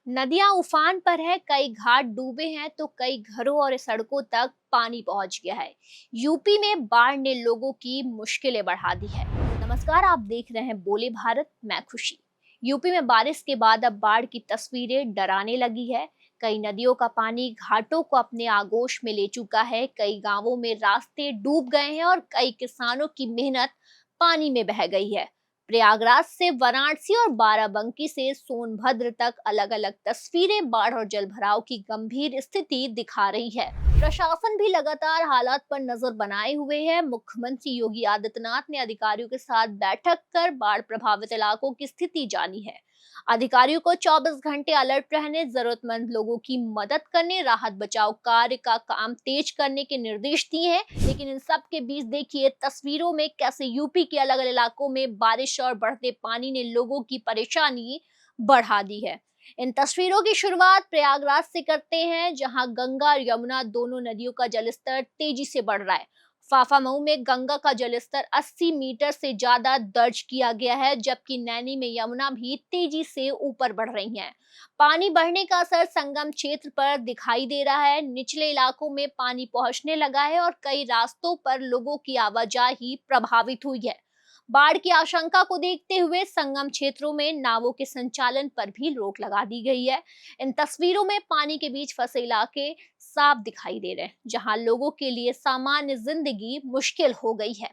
नदियां उफान पर है, कई घाट डूबे हैं तो कई घरों और सड़कों तक पानी पहुंच गया है। यूपी में बाढ़ ने लोगों की मुश्किलें बढ़ा दी है। नमस्कार, आप देख रहे हैं बोले भारत, मैं खुशी। यूपी में बारिश के बाद अब बाढ़ की तस्वीरें डराने लगी है। कई नदियों का पानी घाटों को अपने आगोश में ले चुका है, कई गांवों में रास्ते डूब गए हैं और कई किसानों की मेहनत पानी में बह गई है। प्रयागराज से वाराणसी और बाराबंकी से सोनभद्र तक अलग अलग तस्वीरें बाढ़ और जलभराव की गंभीर स्थिति दिखा रही है। प्रशासन भी लगातार हालात पर नजर बनाए हुए है। मुख्यमंत्री योगी आदित्यनाथ ने अधिकारियों के साथ बैठक कर बाढ़ प्रभावित इलाकों की स्थिति जानी है। अधिकारियों को 24 घंटे अलर्ट रहने, जरूरतमंद लोगों की मदद करने, राहत बचाव कार्य का काम तेज करने के निर्देश दिए हैं। लेकिन इन सब के बीच देखिए तस्वीरों में कैसे यूपी के अलग अलग इलाकों में बारिश और बढ़ते पानी ने लोगों की परेशानी बढ़ा दी है। इन तस्वीरों की शुरुआत प्रयागराज से करते हैं, जहां गंगा और यमुना दोनों नदियों का जलस्तर तेजी से बढ़ रहा है। फाफामऊ में गंगा का जलस्तर 80 मीटर से ज्यादा दर्ज किया गया है, जबकि नैनी में यमुना भी तेजी से ऊपर बढ़ रही है। पानी बढ़ने का असर संगम क्षेत्र पर दिखाई दे रहा है। निचले इलाकों में पानी पहुंचने लगा है और कई रास्तों पर लोगों की आवाजाही प्रभावित हुई है। बाढ़ की आशंका को देखते हुए संगम क्षेत्रों में नावों के संचालन पर भी रोक लगा दी गई है। इन तस्वीरों में पानी के बीच फंसे इलाके साफ दिखाई दे रहे हैं, जहां लोगों के लिए सामान्य जिंदगी मुश्किल हो गई है।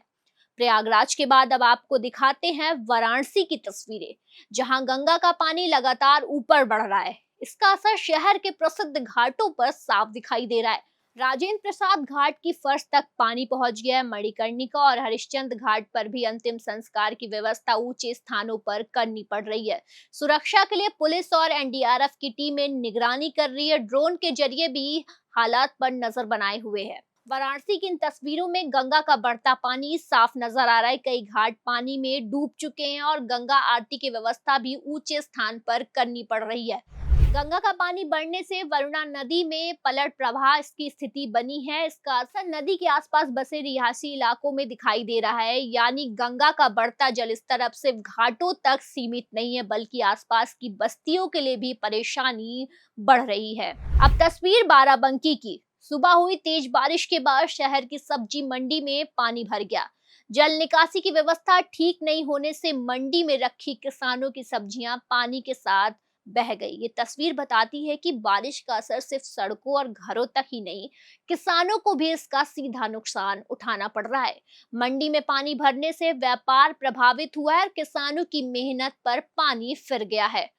प्रयागराज के बाद अब आपको दिखाते हैं वाराणसी की तस्वीरें, जहां गंगा का पानी लगातार ऊपर बढ़ रहा है। इसका असर शहर के प्रसिद्ध घाटों पर साफ दिखाई दे रहा है। राजेंद्र प्रसाद घाट की फर्श तक पानी पहुंच गया है। मणिकर्णिका और हरिश्चंद्र घाट पर भी अंतिम संस्कार की व्यवस्था ऊंचे स्थानों पर करनी पड़ रही है। सुरक्षा के लिए पुलिस और एनडीआरएफ की टीमें निगरानी कर रही है। ड्रोन के जरिए भी हालात पर नजर बनाए हुए है। वाराणसी की इन तस्वीरों में गंगा का बढ़ता पानी साफ नजर आ रहा है। कई घाट पानी में डूब चुके हैं और गंगा आरती की व्यवस्था भी ऊंचे स्थान पर करनी पड़ रही है। गंगा का पानी बढ़ने से वरुणा नदी में पलट प्रवाह की स्थिति बनी है। इसका असर नदी के आसपास बसे रिहायशी इलाकों में दिखाई दे रहा है। यानी गंगा का बढ़ता जलस्तर अब सिर्फ घाटों तक सीमित नहीं है, बल्कि आसपास की बस्तियों के लिए भी परेशानी बढ़ रही है। अब तस्वीर बाराबंकी की। सुबह हुई तेज बारिश के बाद शहर की सब्जी मंडी में पानी भर गया। जल निकासी की व्यवस्था ठीक नहीं होने से मंडी में रखी किसानों की सब्जियां पानी के साथ बह गई। ये तस्वीर बताती है कि बारिश का असर सिर्फ सड़कों और घरों तक ही नहीं, किसानों को भी इसका सीधा नुकसान उठाना पड़ रहा है। मंडी में पानी भरने से व्यापार प्रभावित हुआ है और किसानों की मेहनत पर पानी फिर गया है।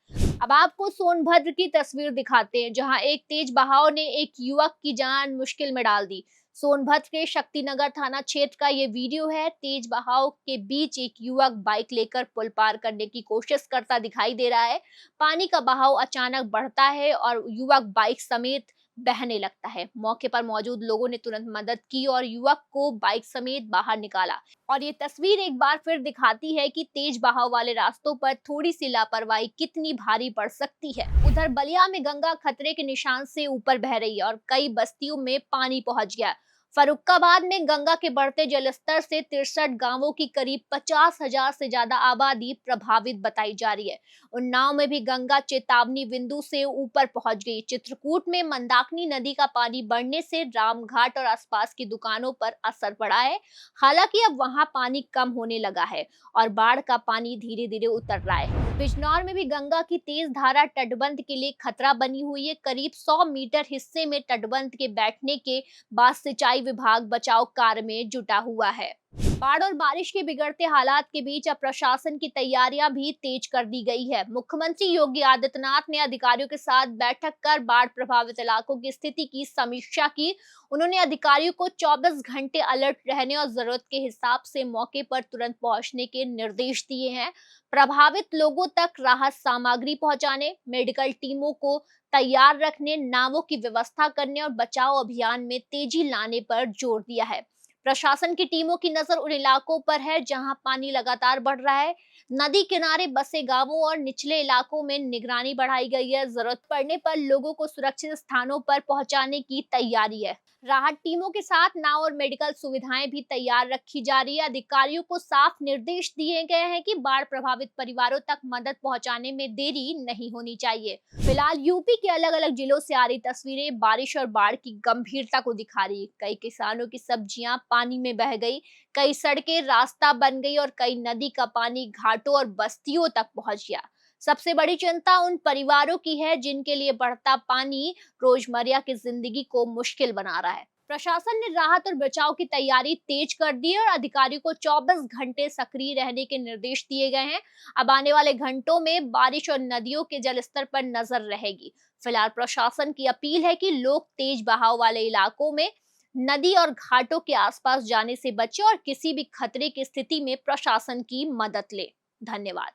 अब आपको सोनभद्र की तस्वीर दिखाते हैं, जहां एक तेज बहाव ने एक युवक की जान मुश्किल में डाल दी। सोनभद्र के शक्तिनगर थाना क्षेत्र का ये वीडियो है। तेज बहाव के बीच एक युवक बाइक लेकर पुल पार करने की कोशिश करता दिखाई दे रहा है। पानी का बहाव अचानक बढ़ता है और युवक बाइक समेत बहने लगता है। मौके पर मौजूद लोगों ने तुरंत मदद की और युवक को बाइक समेत बाहर निकाला। और ये तस्वीर एक बार फिर दिखाती है कि तेज बहाव वाले रास्तों पर थोड़ी सी लापरवाही कितनी भारी पड़ सकती है। उधर बलिया में गंगा खतरे के निशान से ऊपर बह रही है और कई बस्तियों में पानी पहुंच गया। फर्रुखाबाद में गंगा के बढ़ते जलस्तर से 63 गांवों की करीब 50,000 से ज्यादा आबादी प्रभावित बताई जा रही है। उन्नाव में भी गंगा चेतावनी बिंदु से ऊपर पहुंच गई। चित्रकूट में मंदाकिनी नदी का पानी बढ़ने से रामघाट और आसपास की दुकानों पर असर पड़ा है। हालांकि अब वहां पानी कम होने लगा है और बाढ़ का पानी धीरे धीरे उतर रहा है। बिजनौर में भी गंगा की तेज धारा तटबंध के लिए खतरा बनी हुई है। करीब 100 मीटर हिस्से में तटबंध के बैठने के बाद सिंचाई विभाग बचाव कार्य में जुटा हुआ है। बाढ़ और बारिश के बिगड़ते हालात के बीच अब प्रशासन की तैयारियां भी तेज कर दी गई है। मुख्यमंत्री योगी आदित्यनाथ ने अधिकारियों के साथ बैठक कर बाढ़ प्रभावित इलाकों की स्थिति की समीक्षा की। उन्होंने अधिकारियों को 24 घंटे अलर्ट रहने और जरूरत के हिसाब से मौके पर तुरंत पहुंचने के निर्देश दिए हैं। प्रभावित लोगों तक राहत सामग्री पहुंचाने, मेडिकल टीमों को तैयार रखने, नावों की व्यवस्था करने और बचाव अभियान में तेजी लाने पर जोर दिया है। प्रशासन की टीमों की नजर उन इलाकों पर है जहां पानी लगातार बढ़ रहा है। नदी किनारे बसे गांवों और निचले इलाकों में निगरानी बढ़ाई गई है। जरूरत पड़ने पर लोगों को सुरक्षित स्थानों पर पहुंचाने की तैयारी है। राहत टीमों के साथ नाव और मेडिकल सुविधाएं भी तैयार रखी जा रही है। अधिकारियों को साफ निर्देश दिए गए हैं कि बाढ़ प्रभावित परिवारों तक मदद पहुंचाने में देरी नहीं होनी चाहिए। फिलहाल यूपी के अलग अलग जिलों से आ रही तस्वीरें बारिश और बाढ़ की गंभीरता को दिखा रही है। कई किसानों की सब्जियां पानी में बह गई, कई सड़कें रास्ता बन गई और कई नदी का पानी घाटों और बस्तियों तक पहुंच गया। सबसे बड़ी चिंता उन परिवारों की है जिनके लिए बढ़ता पानी रोजमर्रा की जिंदगी को मुश्किल बना रहा है। प्रशासन ने राहत और बचाव की तैयारी तेज कर दी है और अधिकारियों को 24 घंटे सक्रिय रहने के निर्देश दिए गए हैं। अब आने वाले घंटों में बारिश और नदियों के जलस्तर पर नजर रहेगी। फिलहाल प्रशासन की अपील है कि लोग तेज बहाव वाले इलाकों में, नदी और घाटों के आसपास जाने से बचें और किसी भी खतरे की स्थिति में प्रशासन की मदद लें। धन्यवाद।